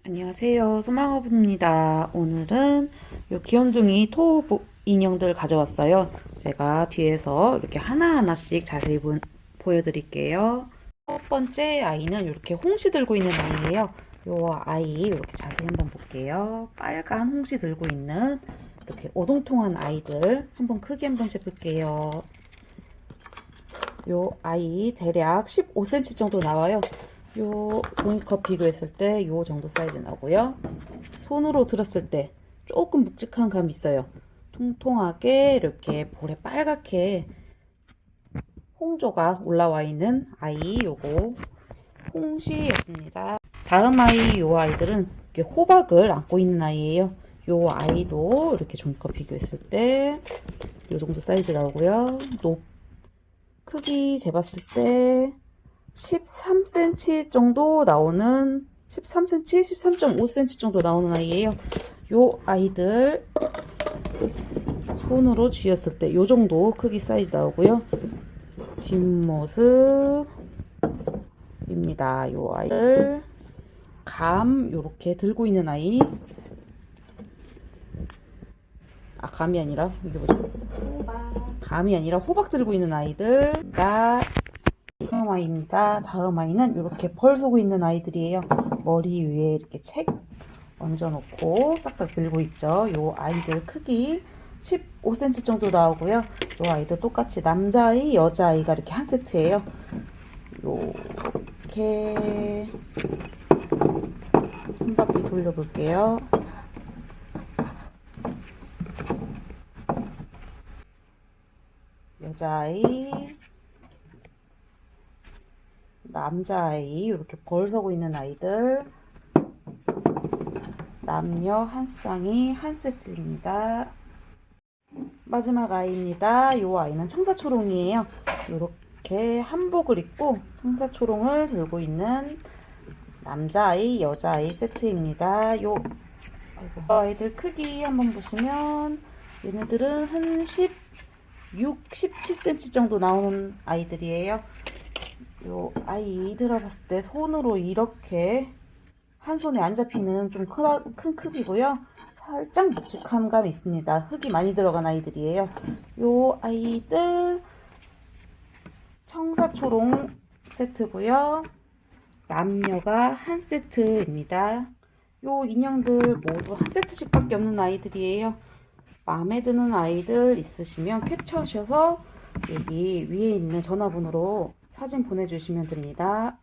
안녕하세요. 소망어부입니다. 오늘은 요 귀염둥이 토 인형들 가져왔어요. 제가 뒤에서 이렇게 하나하나씩 자세히 보여드릴게요. 첫 번째 아이는 이렇게 홍시 들고 있는 아이예요. 요 아이 이렇게 자세히 한번 볼게요. 빨간 홍시 들고 있는 이렇게 오동통한 아이들 한번 크기 한번 재볼게요. 요 아이 대략 15cm 정도 나와요. 요 종이컵 비교했을 때 요 정도 사이즈 나오고요. 손으로 들었을 때 조금 묵직한 감이 있어요. 통통하게 이렇게 볼에 빨갛게 홍조가 올라와 있는 아이, 요거 홍시였습니다. 다음 아이, 요 아이들은 이렇게 호박을 안고 있는 아이예요. 요 아이도 이렇게 종이컵 비교했을 때 요 정도 사이즈 나오고요. 크기 재봤을 때 13cm 정도 나오는 13cm, 13.5cm 정도 나오는 아이예요. 요 아이들 손으로 쥐었을 때 요 정도 크기 사이즈 나오고요. 뒷모습입니다. 요 아이들 감 요렇게 들고 있는 아이. 감이 아니라 이게 뭐죠? 감이 아니라 호박 들고 있는 아이들. 다음 아이입니다. 다음 아이는 이렇게 벌 쏘고 있는 아이들이에요. 머리 위에 이렇게 책 얹어놓고 싹싹 들고 있죠. 요 아이들 크기 15cm 정도 나오고요. 요 아이도 똑같이 남자아이, 여자아이가 이렇게 한 세트예요. 요렇게 한 바퀴 돌려볼게요. 여자아이, 남자아이, 이렇게 벌 서고 있는 아이들, 남녀 한 쌍이 한 세트입니다. 마지막 아이입니다. 이 아이는 청사초롱이에요. 이렇게 한복을 입고 청사초롱을 들고 있는 남자아이, 여자아이 세트입니다. 아이들 크기 한번 보시면 얘네들은 한 16, 17cm 정도 나오는 아이들이에요. 요 아이 들어봤을 때 손으로 이렇게 한 손에 안 잡히는 좀 큰 크기고요. 살짝 묵직한 감이 있습니다. 흙이 많이 들어간 아이들이에요. 요 아이들 청사초롱 세트고요. 남녀가 한 세트입니다. 요 인형들 모두 한 세트씩 밖에 없는 아이들이에요. 마음에 드는 아이들 있으시면 캡처하셔서 여기 위에 있는 전화번호로 사진 보내주시면 됩니다.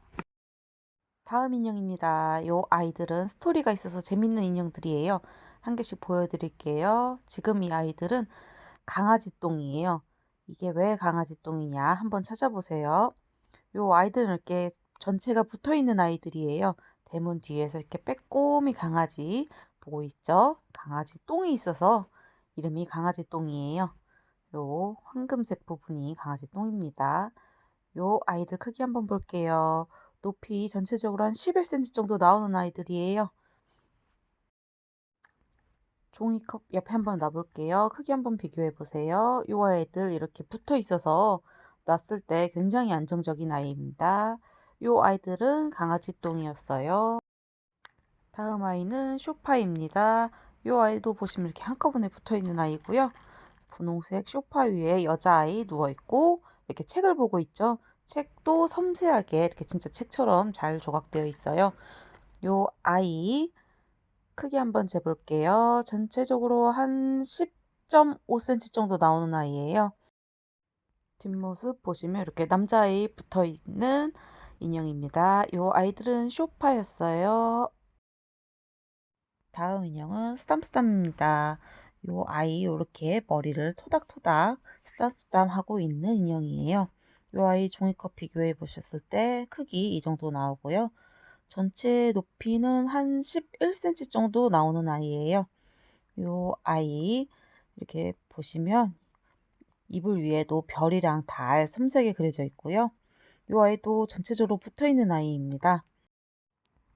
다음 인형입니다. 요 아이들은 스토리가 있어서 재밌는 인형들이에요. 한 개씩 보여드릴게요. 지금 이 아이들은 강아지 똥이에요. 이게 왜 강아지 똥이냐 한번 찾아보세요. 요 아이들은 이렇게 전체가 붙어있는 아이들이에요. 대문 뒤에서 이렇게 빼꼼히 강아지 보고 있죠. 강아지 똥이 있어서 이름이 강아지 똥이에요. 요 황금색 부분이 강아지 똥입니다. 요 아이들 크기 한번 볼게요. 높이 전체적으로 한 11cm 정도 나오는 아이들이에요. 종이컵 옆에 한번 놔볼게요. 크기 한번 비교해 보세요. 요 아이들 이렇게 붙어 있어서 놨을 때 굉장히 안정적인 아이입니다. 요 아이들은 강아지 똥이었어요. 다음 아이는 쇼파입니다. 요 아이도 보시면 이렇게 한꺼번에 붙어 있는 아이고요. 분홍색 쇼파 위에 여자아이 누워있고 이렇게 책을 보고 있죠. 책도 섬세하게 이렇게 진짜 책처럼 잘 조각되어 있어요. 요 아이 크기 한번 재볼게요. 전체적으로 한 10.5cm 정도 나오는 아이예요. 뒷모습 보시면 이렇게 남자아이 붙어있는 인형입니다. 요 아이들은 쇼파였어요. 다음 인형은 쓰담쓰담입니다. 요 아이 이렇게 머리를 토닥토닥 쓰담쓰담 하고 있는 인형이에요. 요 아이 종이컵 비교해 보셨을 때 크기 이 정도 나오고요. 전체 높이는 한 11cm 정도 나오는 아이예요. 요 아이 이렇게 보시면 이불 위에도 별이랑 달 섬세하게 그려져 있고요. 요 아이도 전체적으로 붙어 있는 아이입니다.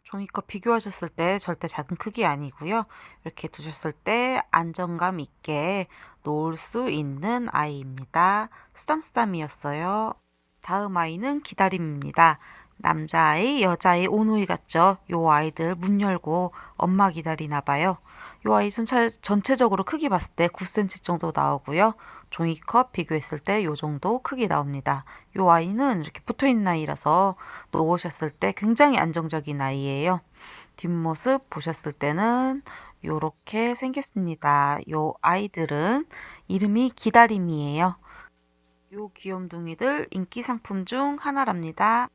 종이컵 비교하셨을 때 절대 작은 크기 아니고요. 이렇게 두셨을 때 안정감 있게 놓을 수 있는 아이입니다. 쓰담쓰담이었어요. 다음 아이는 기다림입니다. 남자아이, 여자아이, 오누이 같죠? 요 아이들 문 열고 엄마 기다리나 봐요. 요 아이 전체적으로 크기 봤을 때 9cm 정도 나오고요. 종이컵 비교했을 때 요 정도 크기 나옵니다. 요 아이는 이렇게 붙어있는 아이라서 놓으셨을 때 굉장히 안정적인 아이예요. 뒷모습 보셨을 때는 요렇게 생겼습니다. 요 아이들은 이름이 기다림이에요. 요 귀염둥이들 인기 상품 중 하나랍니다.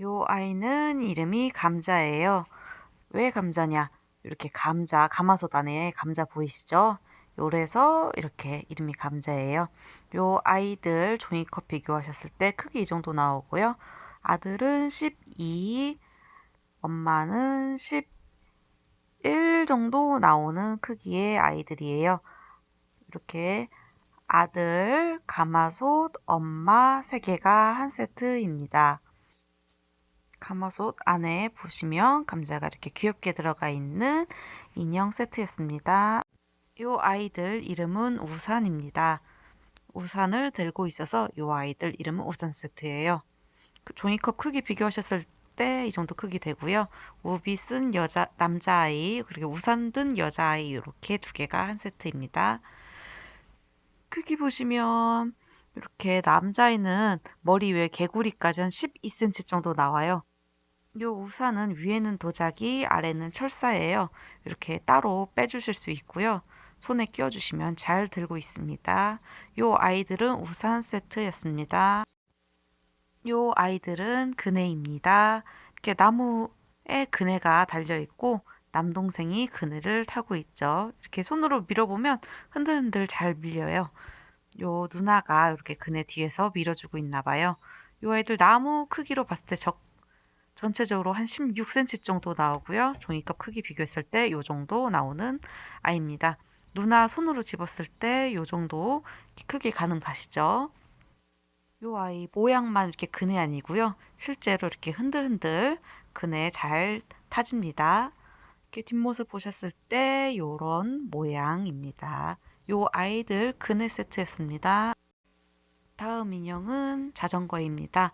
요 아이는 이름이 감자예요. 왜 감자냐? 이렇게 감자, 가마솥 안에 감자 보이시죠? 요래서 이렇게 이름이 감자예요. 요 아이들 종이컵 비교하셨을 때 크기 이 정도 나오고요. 아들은 12, 엄마는 11 정도 나오는 크기의 아이들이에요. 이렇게 아들, 가마솥, 엄마 3개가 한 세트입니다. 가마솥 안에 보시면 감자가 이렇게 귀엽게 들어가 있는 인형 세트였습니다. 이 아이들 이름은 우산입니다. 우산을 들고 있어서 이 아이들 이름은 우산 세트예요. 그 종이컵 크기 비교하셨을 때 이 정도 크기 되고요. 우비 쓴 남자아이 그리고 우산 든 여자아이 이렇게 2개가 한 세트입니다. 크기 보시면 이렇게 남자아이는 머리 위에 개구리까지 한 12cm 정도 나와요. 요 우산은 위에는 도자기, 아래는 철사예요. 이렇게 따로 빼주실 수 있고요. 손에 끼워주시면 잘 들고 있습니다. 요 아이들은 우산 세트였습니다. 요 아이들은 그네입니다. 이렇게 나무에 그네가 달려있고 남동생이 그네를 타고 있죠. 이렇게 손으로 밀어보면 흔들흔들 잘 밀려요. 요 누나가 이렇게 그네 뒤에서 밀어주고 있나 봐요. 요 아이들 나무 크기로 봤을 때 전체적으로 한 16cm 정도 나오고요. 종이컵 크기 비교했을 때 요 정도 나오는 아이입니다. 누나 손으로 집었을 때 요 정도 크기 가능 가시죠? 요 아이 모양만 이렇게 그네 아니고요. 실제로 이렇게 흔들흔들 그네 잘 타집니다. 이렇게 뒷모습 보셨을 때 요런 모양입니다. 요 아이들 그네 세트였습니다. 다음 인형은 자전거입니다.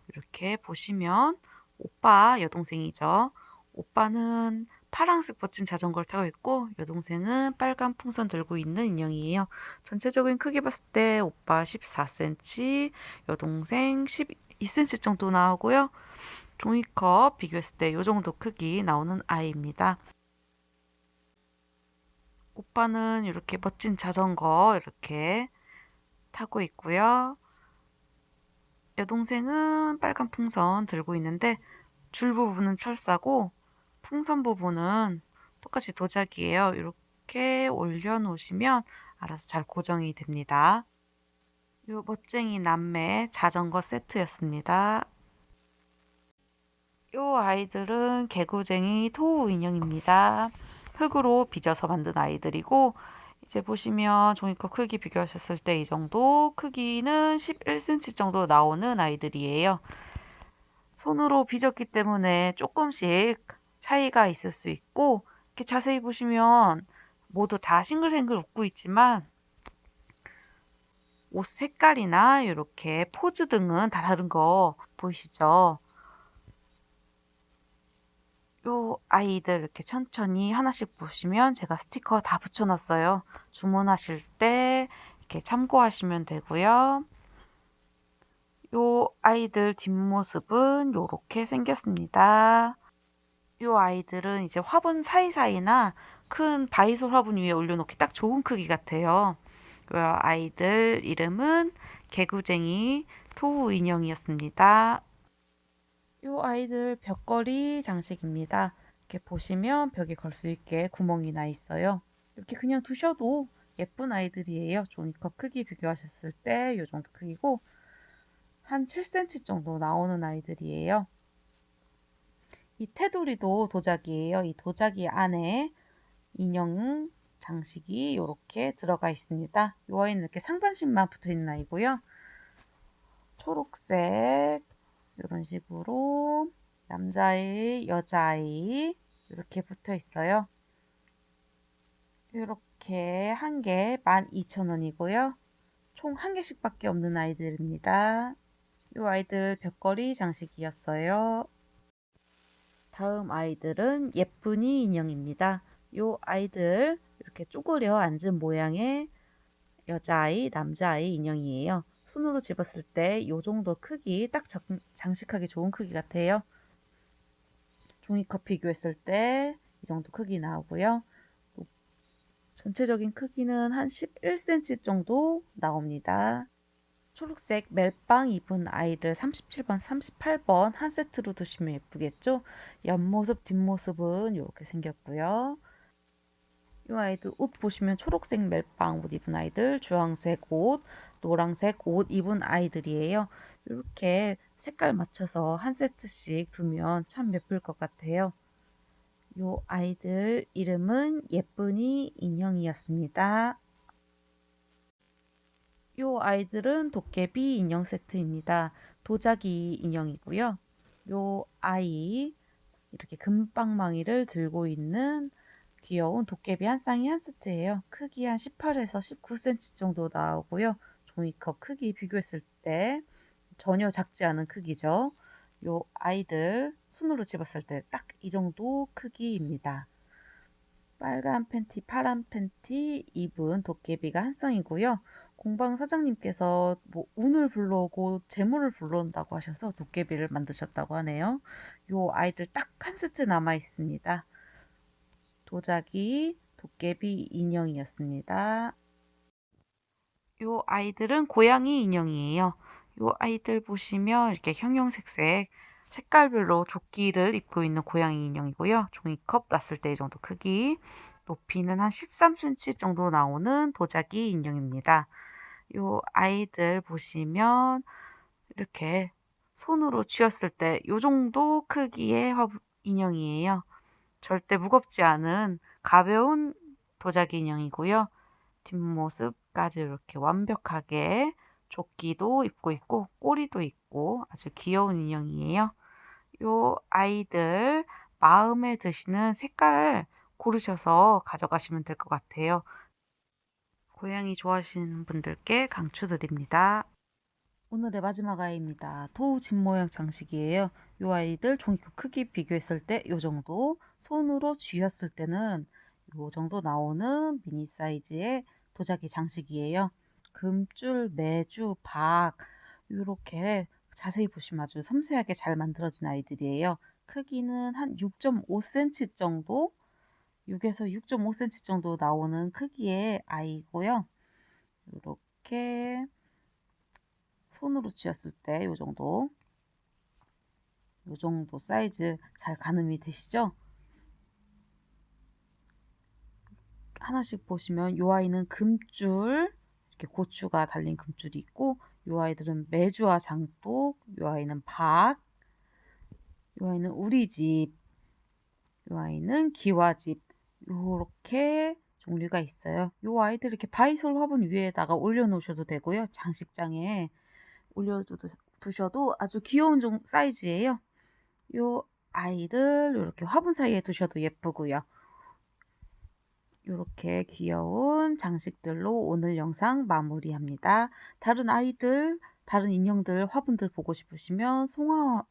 이렇게 보시면 오빠 여동생이죠. 오빠는 파란색 멋진 자전거를 타고 있고 여동생은 빨간 풍선 들고 있는 인형이에요. 전체적인 크기 봤을 때 오빠 14cm, 여동생 12cm 정도 나오고요. 종이컵 비교했을 때 이 정도 크기 나오는 아이입니다. 오빠는 이렇게 멋진 자전거 이렇게 타고 있고요. 여동생은 빨간 풍선 들고 있는데 줄 부분은 철사고 풍선 부분은 똑같이 도자기예요. 이렇게 올려놓으시면 알아서 잘 고정이 됩니다. 요 멋쟁이 남매 자전거 세트였습니다. 요 아이들은 개구쟁이 토우 인형입니다. 흙으로 빚어서 만든 아이들이고 이제 보시면 종이컵 크기 비교하셨을 때 이 정도 크기는 11cm 정도 나오는 아이들이에요. 손으로 빚었기 때문에 조금씩 차이가 있을 수 있고 이렇게 자세히 보시면 모두 다 싱글싱글 웃고 있지만 옷 색깔이나 이렇게 포즈 등은 다 다른 거 보이시죠? 요 아이들 이렇게 천천히 하나씩 보시면 제가 스티커 다 붙여놨어요. 주문하실 때 이렇게 참고하시면 되고요. 요 아이들 뒷모습은 요렇게 생겼습니다. 요 아이들은 이제 화분 사이사이나 큰 바이솔 화분 위에 올려놓기 딱 좋은 크기 같아요. 요 아이들 이름은 개구쟁이 토우 인형이었습니다. 요 아이들 벽걸이 장식입니다. 이렇게 보시면 벽에 걸 수 있게 구멍이 나 있어요. 이렇게 그냥 두셔도 예쁜 아이들이에요. 종이컵 크기 비교하셨을 때 요 정도 크기고 한 7cm 정도 나오는 아이들이에요. 이 테두리도 도자기예요. 이 도자기 안에 인형 장식이 이렇게 들어가 있습니다. 이 아이는 이렇게 상반신만 붙어 있는 아이고요. 초록색 이런 식으로 남자아이, 여자아이 이렇게 붙어 있어요. 이렇게 한 개 12,000원이고요. 총 한 개씩밖에 없는 아이들입니다. 이 아이들 벽걸이 장식이었어요. 다음 아이들은 예쁜이 인형입니다. 이 아이들 이렇게 쪼그려 앉은 모양의 여자아이, 남자아이 인형이에요. 손으로 집었을 때 이 정도 크기, 딱 장식하기 좋은 크기 같아요. 종이컵 비교했을 때 이 정도 크기 나오고요. 전체적인 크기는 한 11cm 정도 나옵니다. 초록색 멜빵 입은 아이들 37번, 38번 한 세트로 두시면 예쁘겠죠? 옆모습, 뒷모습은 이렇게 생겼고요. 이 아이들 옷 보시면 초록색 멜빵 옷 입은 아이들, 주황색 옷, 노란색 옷 입은 아이들이에요. 이렇게 색깔 맞춰서 한 세트씩 두면 참 예쁠 것 같아요. 이 아이들 이름은 예쁜이 인형이었습니다. 이 아이들은 도깨비 인형 세트입니다. 도자기 인형이고요. 이 아이 이렇게 금방망이를 들고 있는 귀여운 도깨비 한 쌍이 한 세트예요. 크기 한 18에서 19cm 정도 나오고요. 종이컵 크기 비교했을 때 전혀 작지 않은 크기죠. 요 아이들 손으로 집었을 때 딱 이 정도 크기입니다. 빨간 팬티, 파란 팬티 입은 도깨비가 한 쌍이고요. 공방 사장님께서 뭐 운을 불러오고 재물을 불러온다고 하셔서 도깨비를 만드셨다고 하네요. 요 아이들 딱 한 세트 남아 있습니다. 도자기 도깨비 인형이었습니다. 요 아이들은 고양이 인형이에요. 요 아이들 보시면 이렇게 형형색색 색깔별로 조끼를 입고 있는 고양이 인형이고요. 종이컵 놨을 때 이 정도 크기, 높이는 한 13cm 정도 나오는 도자기 인형입니다. 요 아이들 보시면 이렇게 손으로 쥐었을 때 요 정도 크기의 인형이에요. 절대 무겁지 않은 가벼운 도자기 인형이고요. 뒷모습까지 이렇게 완벽하게 조끼도 입고 있고 꼬리도 있고 아주 귀여운 인형이에요. 요 아이들 마음에 드시는 색깔 고르셔서 가져가시면 될 것 같아요. 고양이 좋아하시는 분들께 강추드립니다. 오늘의 마지막 아이입니다. 도우 집 모양 장식이에요. 이 아이들 종이컵 크기 비교했을 때 이 정도, 손으로 쥐었을 때는 이 정도 나오는 미니 사이즈의 도자기 장식이에요. 금줄, 매주, 박 이렇게 자세히 보시면 아주 섬세하게 잘 만들어진 아이들이에요. 크기는 한 6.5cm 정도, 6에서 6.5cm 정도 나오는 크기의 아이고요. 이렇게 손으로 쥐었을 때 요 정도 사이즈 잘 가늠이 되시죠? 하나씩 보시면 요 아이는 금줄, 이렇게 고추가 달린 금줄이 있고, 요 아이들은 메주와 장독, 요 아이는 박, 요 아이는 우리집, 요 아이는 기와집, 요렇게 종류가 있어요. 요 아이들 이렇게 바이솔 화분 위에다가 올려놓으셔도 되고요. 장식장에 올려두셔도 아주 귀여운 사이즈예요. 요 아이들 이렇게 화분 사이에 두셔도 예쁘고요. 이렇게 귀여운 장식들로 오늘 영상 마무리합니다. 다른 아이들, 다른 인형들, 화분들 보고 싶으시면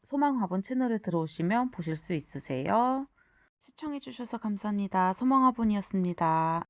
소망화분 채널에 들어오시면 보실 수 있으세요. 시청해주셔서 감사합니다. 소망화분이었습니다.